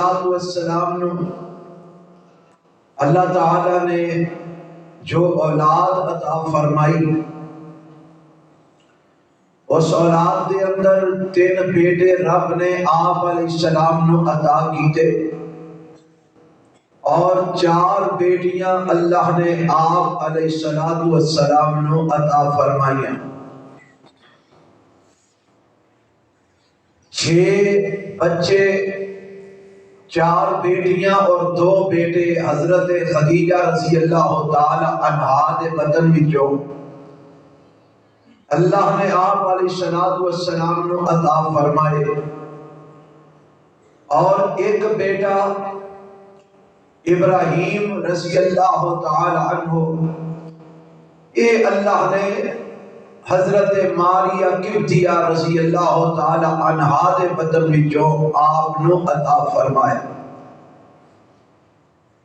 الصلوۃ والسلام نو اللہ تعالی نے جو اولاد عطا فرمائی، اس اولاد دے اندر 3 بیٹے رب نے آپ علیہ السلام نو عطا کیتے اور 4 بیٹیاں اللہ نے آپ علیہ السلام نو عطا فرمائیاں۔ 6 بچے، 4 بیٹیاں اور 2 بیٹے حضرت خدیجہ رضی اللہ تعالی عنہا دے بدن وچوں اللہ نے آپ علیہ السلام نو عطا فرمائے، اور ایک بیٹا ابراہیم رضی اللہ تعالی عنہ، اے اللہ نے حضرت ماریہ قبطیہ رضی اللہ تعالی عنہا دے بدن وچوں آپ نو عطا فرمایا۔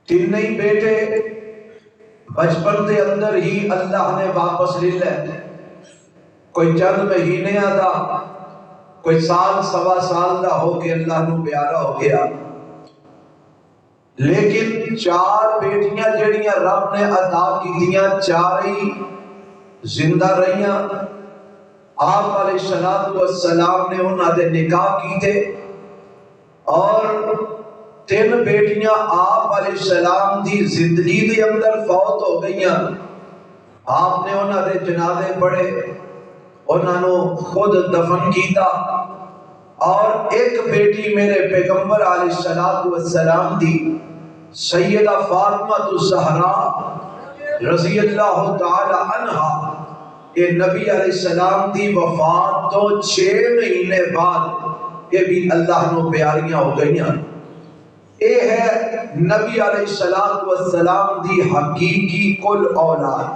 3 بیٹے بچپن دے اندر ہی اللہ نے واپس لے لے، کوئی چند مہینے دا، کوئی سال سوا سال دا ہو کے اللہ نو پیارا ہو گیا، لیکن 4 بیٹیاں جڑیاں رب نے عطا کیتیاں 4 ہی زندہ رہیاں۔ آپ علیہ السلام نے انہاں دے نکاح کیتے اور 3 بیٹیاں آپ علیہ السلام دی زندگی دے اندر فوت ہو گئیاں۔ آپ نے انہاں دے جنازے پڑھے، انہاں نو خود دفن کیتا، اور ایک بیٹی میرے پیغمبر علیہ السلام دی سیدہ فاطمہ الزہرا رضی اللہ تعالی عنہا، یہ نبی علیہ السلام دی وفات تو 6 مہینے بعد یہ بھی اللہ نو پیاریاں ہو گئیاں۔ اے ہے نبی علیہ السلام دی حقیقی کل اولاد۔